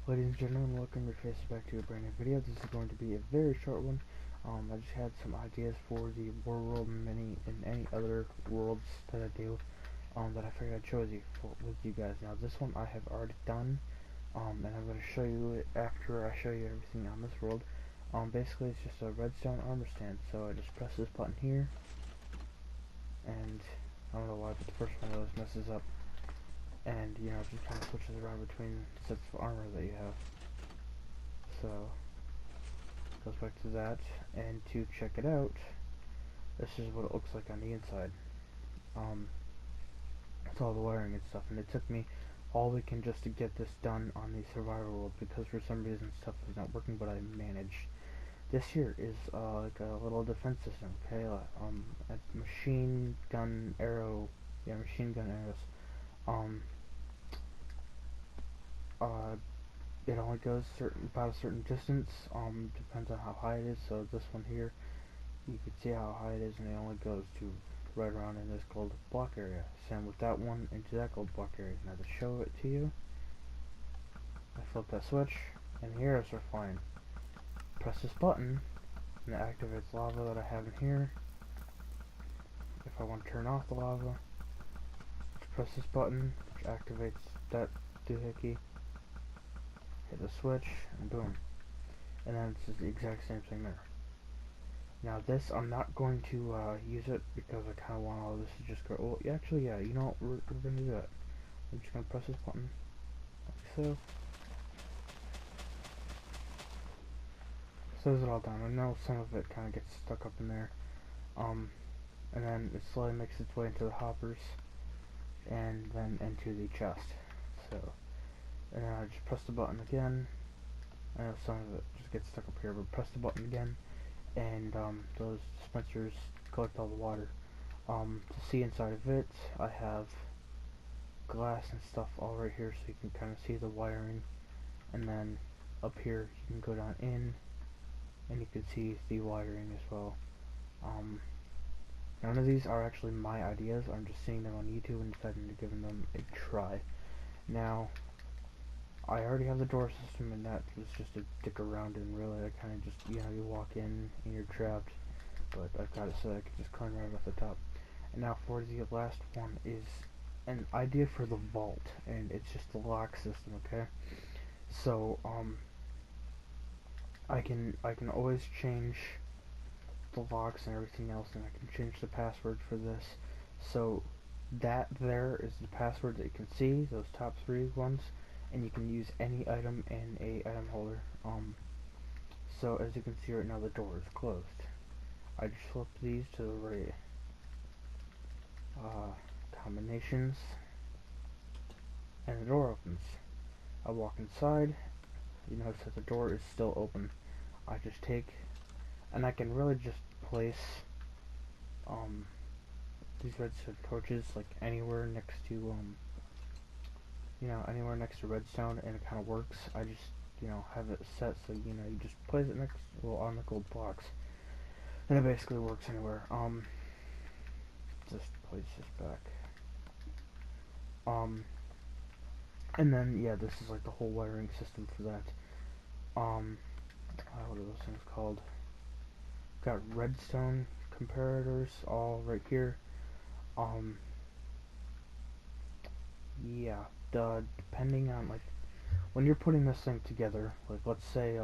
Ladies and gentlemen, welcome your faces back to a brand new video. This is going to be a very short one. I just had some ideas for the War World and any other worlds that I do that I figured I'd share with you guys. Now this one I have already done, and I'm going to show you it after I show you everything on this world. Basically it's just a redstone armor stand, so I just press this button here, and I don't know why, but the first one of those messes up. And you know, it just kind of switches around between sets of armor that you have. So goes back to that, and to check it out, this is what it looks like on the inside. It's all the wiring and stuff, and it took me all weekend just to get this done on the survival world because for some reason stuff was not working, but I managed. This here is like a little defense system, okay? A machine gun arrow, machine gun arrows. It only goes about a certain distance, depends on how high it is. So this one here, you can see how high it is, and it only goes to right around in this gold block area. Same with that one into that gold block area. Now to show it to you, I flip that switch, and the arrows are flying. Press this button, and it activates lava that I have in here. If I want to turn off the lava, press this button, which activates that doohickey. Hit the switch, and boom. And then it's the exact same thing there. Now this, I'm not going to use it because I kind of want all this to just go, well, actually, yeah, you know what, we're going to do that. I'm just going to press this button, like so. Slows it all down. I know some of it kind of gets stuck up in there. And then it slowly makes its way into the hoppers, and then into the chest. So, and then I just press the button again. I know some of it just gets stuck up here, but press the button again, and those dispensers collect all the water. To see inside of it, I have glass and stuff all right here, so you can kind of see the wiring. And then up here, you can go down in, and you can see the wiring as well. None of these are actually my ideas. I'm just seeing them on YouTube and deciding to give them a try. Now, I already have the door system, and that was just a dick around, and really I kind of just, you know, you walk in and you're trapped, but I've got it so I can just climb right off the top. And now for the last one is an idea for the vault, and it's just the lock system, okay? So, I can always change the locks and everything else, and I can change the password for this. So that there is the password that you can see, those top three ones, and you can use any item in a item holder. So as you can see right now, the door is closed. I just flip these to the right combinations, and the door opens. I walk inside. You notice that the door is still open. I just take, and I can really just place these redstone torches like anywhere next to you know, anywhere next to redstone, and it kind of works. I just, you know, have it set so, you know, you just place it next, well, on the gold blocks, and it basically works anywhere. Just place this back. And then yeah, this is like the whole wiring system for that. What are those things called? Got redstone comparators all right here. Yeah, depending on, like, when you're putting this thing together, like, let's say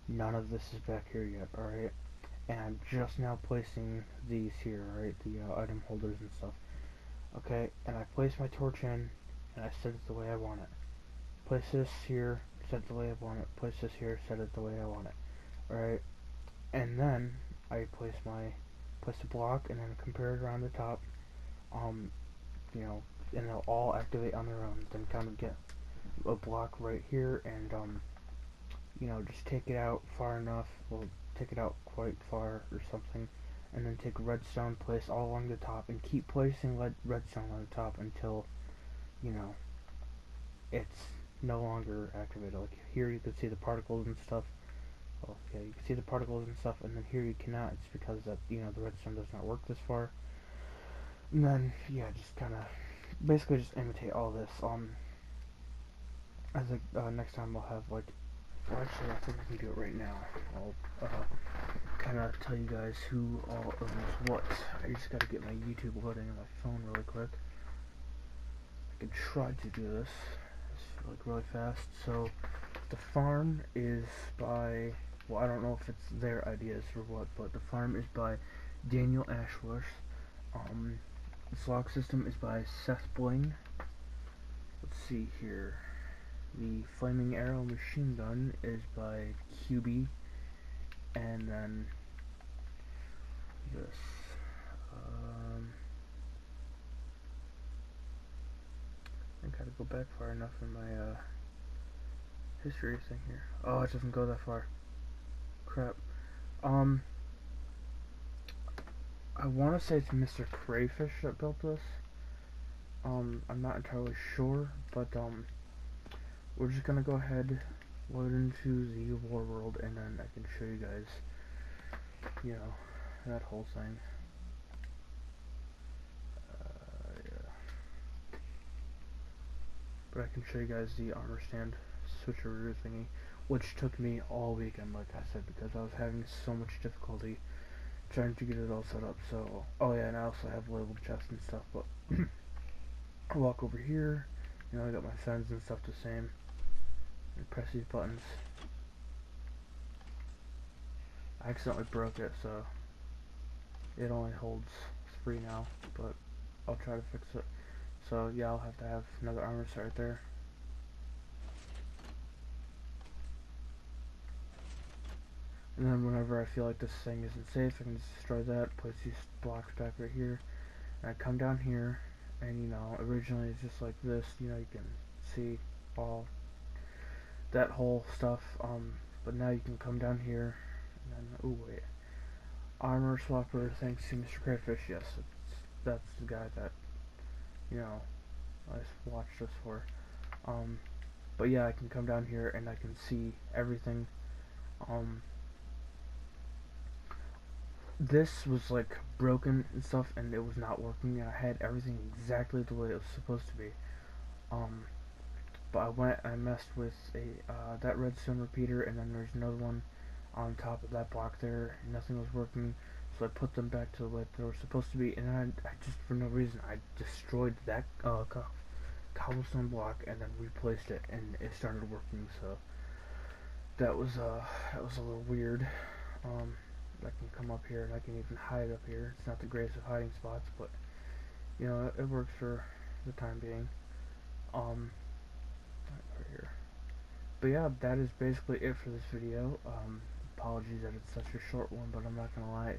none of this is back here yet, alright, and I'm just now placing these here, right, the item holders and stuff, okay, and I place my torch in, and I set it the way I want it. Place this here, set it the way I want it. Place this here, set it the way I want it. Alright, and then I place the block, and then a comparator on the top, you know, and they'll all activate on their own. Then kind of get a block right here, and you know, just take it out far enough. We'll take it out quite far or something, and then take redstone, place all along the top, and keep placing redstone on the top until, you know, it's no longer activated. Like here, you can see the particles and stuff. Well, yeah, you can see the particles and stuff, and then here you cannot. It's because that, you know, the redstone does not work this far. And then yeah, just kind of basically just imitate all this. I think next time I'll have like, well, actually I think we can do it right now. I'll kind of tell you guys who all owns what. I just gotta get my YouTube loading on my phone really quick. I can try to do this like really fast. So the farm is by, well, I don't know if it's their ideas or what, but the farm is by Daniel Ashworth. The slog system is by Seth Bling. Let's see here. The flaming arrow machine gun is by QB, and then this. I gotta go back far enough in my history thing here. Oh, it doesn't go that far. Crap. I want to say it's Mr. Crayfish that built this. I'm not entirely sure, but we're just gonna go ahead, load into the war world, and then I can show you guys, you know, that whole thing. Yeah. But I can show you guys the armor stand switcheroo thingy, which took me all weekend, like I said, because I was having so much difficulty trying to get it all set up. So, oh yeah, and I also have labeled chests and stuff, but I walk over here, you know, I got my fence and stuff the same. And press these buttons. I accidentally broke it, so it only holds 3 now, but I'll try to fix it. So yeah, I'll have to have another armor set right there. And then whenever I feel like this thing isn't safe, I can just destroy that, place these blocks back right here, and I come down here, and you know, originally it's just like this, you know, you can see all that whole stuff, but now you can come down here, and then, oh wait, armor swapper, thanks to Mr. Crayfish, yes, that's the guy that, you know, I watched this for, but yeah, I can come down here, and I can see everything. This was like broken and stuff, and it was not working, and I had everything exactly the way it was supposed to be. But I went and I messed with that redstone repeater, and then there's another one on top of that block there. Nothing was working, so I put them back to the way they were supposed to be, and I just, for no reason, I destroyed that cobblestone block and then replaced it, and it started working. So that was a little weird. I can come up here and I can even hide up here. It's not the greatest of hiding spots, but you know, it works for the time being. Right here. But yeah, that is basically it for this video. Apologies that it's such a short one, but I'm not gonna lie,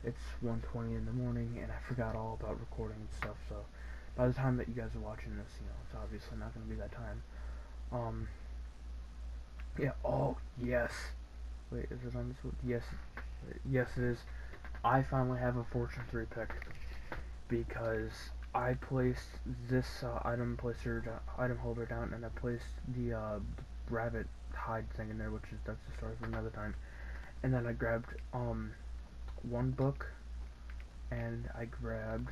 it's 1:20 in the morning and I forgot all about recording and stuff. So by the time that you guys are watching this, you know, it's obviously not gonna be that time. Yeah. Oh yes. Wait, is it on this one? Yes. Yes, it is. I finally have a Fortune 3 pick because I placed this item holder down, and I placed the rabbit hide thing in there, that's the story for another time. And then I grabbed one book, and I grabbed,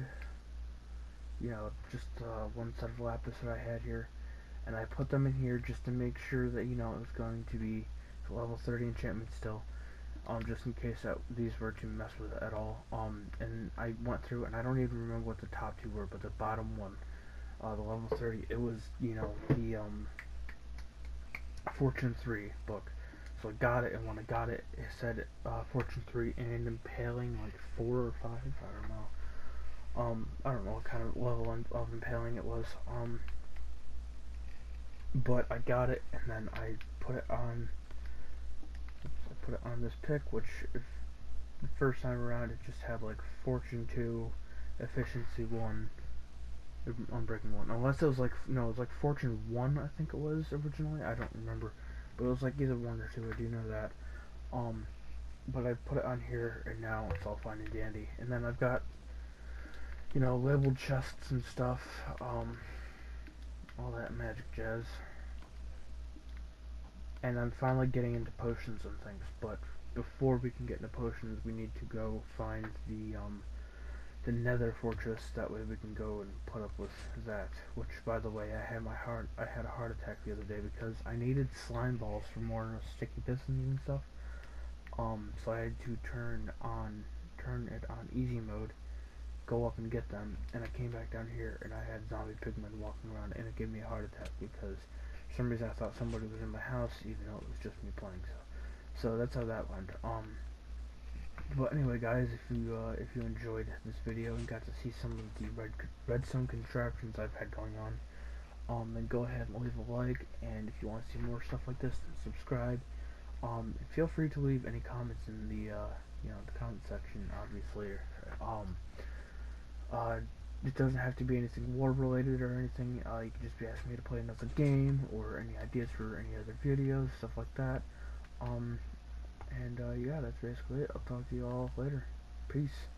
you know, just one set of lapis that I had here, and I put them in here just to make sure that, you know, it was going to be level 30 enchantment still. Just in case that these were to mess with it at all. And I went through, and I don't even remember what the top 2 were, but the bottom one, the level 30, it was, you know, the Fortune 3 book. So I got it, and when I got it, it said Fortune 3 and impaling like 4 or 5. I don't know. I don't know what kind of level of impaling it was. But I got it, and then I put it on. Put it on this pick, which if the first time around it just had like Fortune 2, Efficiency 1, Unbreaking 1. Unless it was like, no, it was like Fortune 1, I think it was originally. I don't remember. But it was like either 1 or 2, I do know that. But I put it on here, and now it's all fine and dandy. And then I've got, you know, labeled chests and stuff, all that magic jazz. And I'm finally getting into potions and things, but before we can get into potions, we need to go find the the Nether fortress. That way we can go and put up with that. Which, by the way, I had a heart attack the other day because I needed slime balls for more sticky pistons and stuff. So I had to turn it on easy mode, go up and get them, and I came back down here and I had zombie pigmen walking around, and it gave me a heart attack because for some reason I thought somebody was in my house, even though it was just me playing. So that's how that went. But anyway, guys, if you enjoyed this video and got to see some of the redstone contraptions I've had going on, then go ahead and leave a like, and if you want to see more stuff like this, then subscribe. Feel free to leave any comments in the the comment section, obviously. It doesn't have to be anything war related or anything. You can just be asking me to play another game or any ideas for any other videos, stuff like that. Yeah, that's basically it. I'll talk to you all later. Peace.